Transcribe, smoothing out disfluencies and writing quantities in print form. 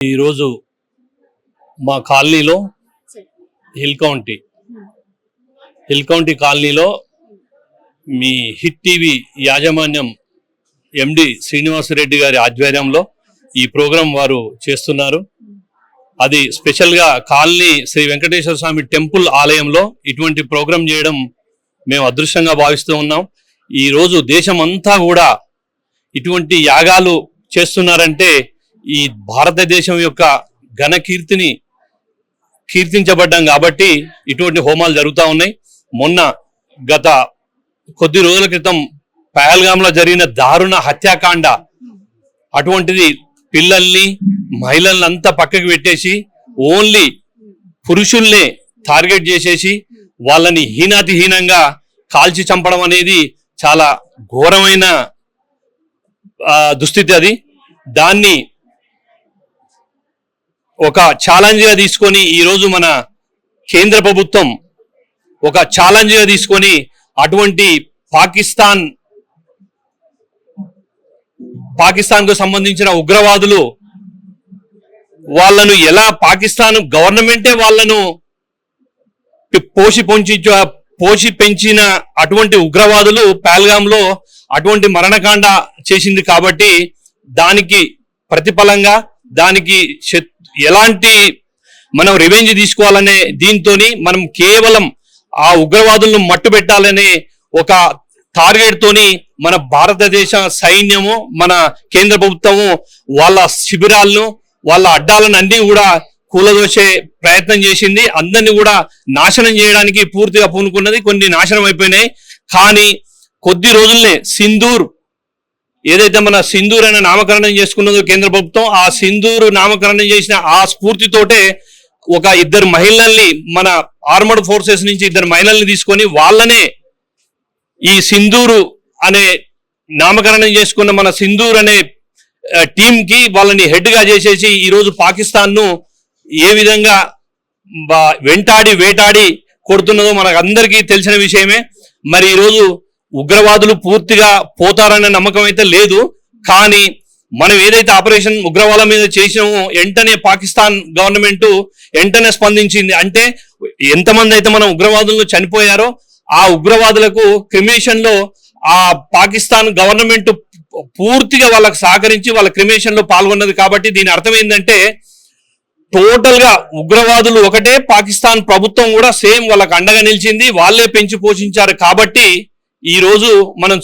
ఈరోజు మా కాలనీలో హిల్ కౌంటీ కాలనీలో మీ హిట్ టీవీ యాజమాన్యం ఎండి శ్రీనివాసరెడ్డి గారి ఆధ్వర్యంలో ఈ ప్రోగ్రాం వారు చేస్తున్నారు. అది స్పెషల్గా కాలనీ శ్రీ వెంకటేశ్వర స్వామి టెంపుల్ ఆలయంలో ఇటువంటి ప్రోగ్రాం చేయడం మేము అదృష్టంగా భావిస్తూ ఉన్నాం. ఈరోజు దేశమంతా కూడా ఇటువంటి యాగాలు చేస్తున్నారంటే ఈ భారతదేశం యొక్క ఘన కీర్తిని కీర్తించబడ్డాం కాబట్టి ఇటువంటి హోమాలు జరుగుతూ ఉన్నాయి. గత కొద్ది రోజుల క్రితం పహల్గామ్లో జరిగిన దారుణ హత్యాకాండ, అటువంటిది పిల్లల్ని మహిళల్ని అంతా పక్కకి పెట్టేసి ఓన్లీ పురుషుల్నే టార్గెట్ చేసేసి వాళ్ళని హీనాతిహీనంగా కాల్చి చంపడం అనేది చాలా ఘోరమైన దుస్థితి. అది దాన్ని ఒక ఛాలెంజ్గా తీసుకొని ఈరోజు మన కేంద్ర ప్రభుత్వం ఒక ఛాలెంజ్గా తీసుకొని అటువంటి పాకిస్తాన్కు సంబంధించిన ఉగ్రవాదులు వాళ్ళను ఎలా పాకిస్తాన్ గవర్నమెంటే వాళ్ళను పోషి పెంచిన అటువంటి ఉగ్రవాదులు పహల్గామ్లో అటువంటి మరణకాండ చేసింది కాబట్టి దానికి ప్రతిఫలంగా దానికి ఎలాంటి మనం రివెంజ్ తీసుకోవాలనే దీంతోని మనం కేవలం ఆ ఉగ్రవాదులను మట్టు పెట్టాలనే ఒక టార్గెట్ తోని మన భారతదేశ సైన్యము మన కేంద్ర ప్రభుత్వము వాళ్ళ శిబిరాలను వాళ్ళ అడ్డాలను అన్ని కూడా కూలదోసే ప్రయత్నం చేసింది. అందరినీ కూడా నాశనం చేయడానికి పూర్తిగా పూనుకున్నది. కొన్ని నాశనం అయిపోయినాయి. కానీ కొద్ది రోజుల్నే సింధూర్ ఏదైతే మన సింధూర్ అనే నామకరణం చేసుకున్నదో కేంద్ర ప్రభుత్వం, ఆ సింధూర్ నామకరణం చేసిన ఆ స్ఫూర్తితోటే ఒక ఇద్దరు మహిళల్ని మన ఆర్మర్డ్ ఫోర్సెస్ నుంచి ఇద్దరు మహిళల్ని తీసుకొని వాళ్ళనే ఈ సింధూరు అనే నామకరణం చేసుకున్న మన సింధూర్ అనే టీంకి వాళ్ళని హెడ్గా చేసేసి ఈరోజు పాకిస్తాన్ను ఏ విధంగా వేటాడి కొడుతున్నదో మనకు అందరికీ తెలిసిన విషయమే. మరి ఈరోజు ఉగ్రవాదులు పూర్తిగా పోతారనే నమ్మకం అయితే లేదు. కానీ మనం ఏదైతే ఆపరేషన్ ఉగ్రవాదుల మీద చేసినామో వెంటనే పాకిస్తాన్ గవర్నమెంట్ వెంటనే స్పందించింది. అంటే ఎంతమంది అయితే మన ఉగ్రవాదులు చనిపోయారో ఆ ఉగ్రవాదులకు క్రిమేషన్ లో ఆ పాకిస్తాన్ గవర్నమెంట్ పూర్తిగా వాళ్ళకు సహకరించి వాళ్ళ క్రిమేషన్ లో పాల్గొన్నది. కాబట్టి దీని అర్థం ఏంటంటే టోటల్ గా ఉగ్రవాదులు ఒకటే, పాకిస్తాన్ ప్రభుత్వం కూడా సేమ్ వాళ్ళకు అండగా నిలిచింది, వాళ్ళే పెంచి పోషించారు. కాబట్టి ఈ రోజు మనం